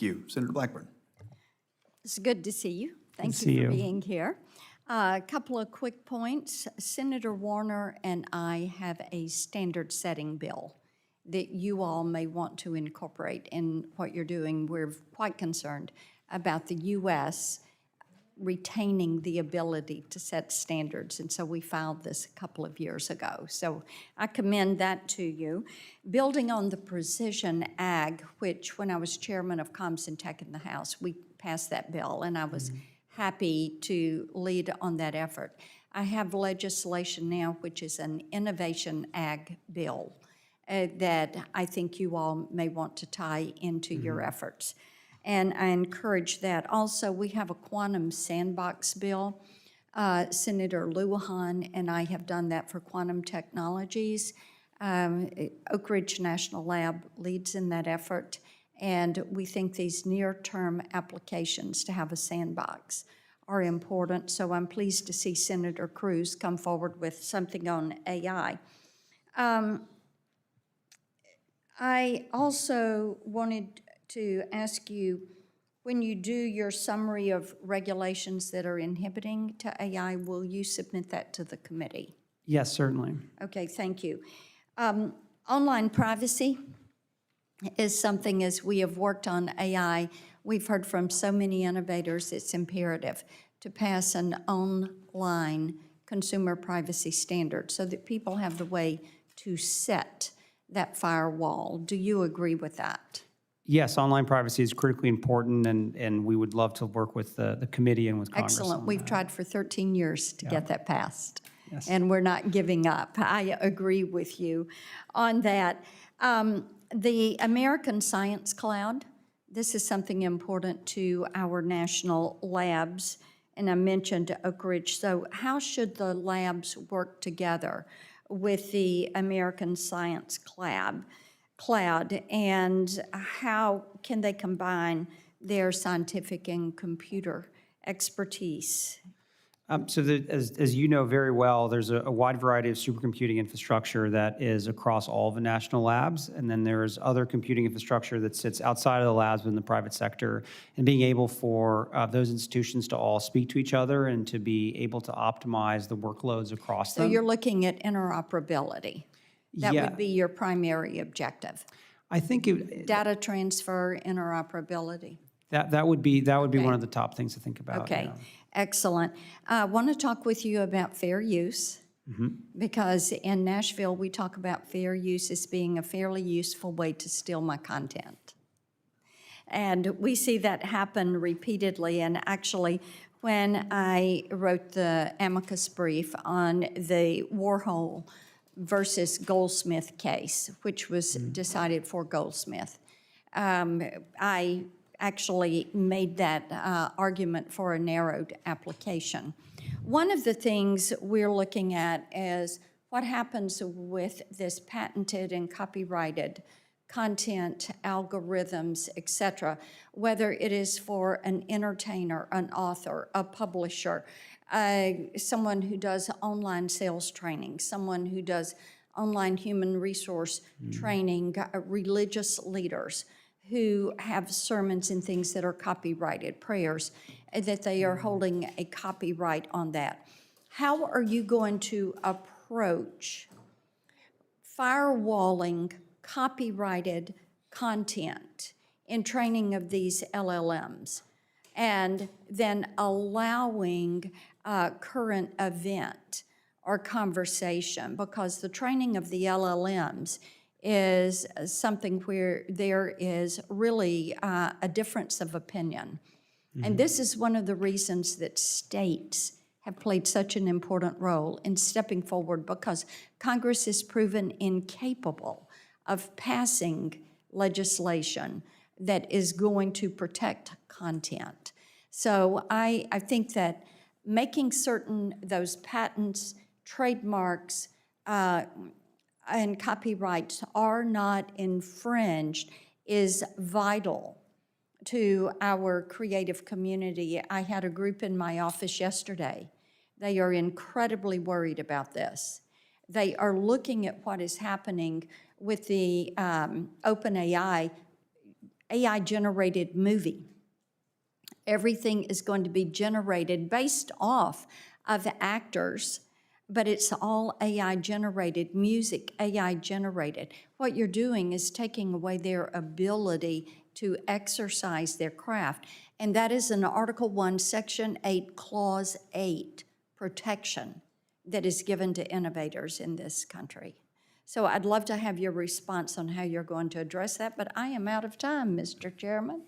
you. Senator Blackburn. It's good to see you. Thank see you for you. being here. A couple of quick points. Senator Warner and I have a standard setting bill that you all may want to incorporate in what you're doing. We're quite concerned about the U.S. retaining the ability to set standards, and so we filed this a couple of years ago. So I commend that to you. Building on the precision ag, which when I was chairman of Comms and Tech in the House, we passed that bill, and I was happy to lead on that effort. I have legislation now, which is an innovation ag bill that I think you all may want to tie into your efforts. And I encourage that. Also, we have a quantum sandbox bill. Senator Lujan and I have done that for quantum technologies. Oak Ridge National Lab leads in that effort, and we think these near-term applications to have a sandbox are important. So I'm pleased to see Senator Cruz come forward with something on AI. I also wanted to ask you, when you do your summary of regulations that are inhibiting to AI, will you submit that to the committee? Yes, certainly. Okay, thank you. Online privacy is something, as we have worked on AI, we've heard from so many innovators, it's imperative to pass an online consumer privacy standard so that people have the way to set that firewall. Do you agree with that? Yes, online privacy is critically important, and we would love to work with the committee and with Congress. Excellent. We've tried for 13 years to get that passed. Yes. And we're not giving up. I agree with you on that. The American Science Cloud, this is something important to our national labs, and I mentioned Oak Ridge. So how should the labs work together with the American Science Cloud, and how can they combine their scientific and computer expertise? As you know very well, there's a wide variety of supercomputing infrastructure that is across all the national labs, and then there's other computing infrastructure that sits outside of the labs in the private sector, and being able for those institutions to all speak to each other and to be able to optimize the workloads across them. So you're looking at interoperability. That would be your primary objective. I think Data transfer, interoperability. that would be Okay. one of the top things to think about. Okay, yeah. excellent. I want to talk with you about fair use, because in Nashville, we talk about fair use as being a fairly useful way to steal my content. And we see that happen repeatedly, and actually, when I wrote the amicus brief on the Warhol versus Goldsmith case, which was decided for Goldsmith, I actually made that argument for a narrowed application. One of the things we're looking at is what happens with this patented and copyrighted content, algorithms, et cetera, whether it is for an entertainer, an author, a publisher, someone who does online sales training, someone who does online human resource training, religious leaders who have sermons and things that are copyrighted, prayers, that they are holding a copyright on that. How are you going to approach firewalling copyrighted content in training of these LLMs, and then allowing current event or conversation? Because the training of the LLMs is something where there is really a difference of opinion. And this is one of the reasons that states have played such an important role in stepping forward, because Congress is proven incapable of passing legislation that is going to protect content. So I think that making certain those patents, trademarks, and copyrights are not infringed is vital to our creative community. I had a group in my office yesterday. They are incredibly worried about this. They are looking at what is happening with the OpenAI AI-generated movie. Everything is going to be generated based off of actors, but it's all AI-generated, music AI-generated. What you're doing is taking away their ability to exercise their craft, and that is in Article 1, Section 8, Clause 8, protection that is given to innovators in this country. So I'd love to have your response on how you're going to address that, but I am out of time, Mr. Chairman.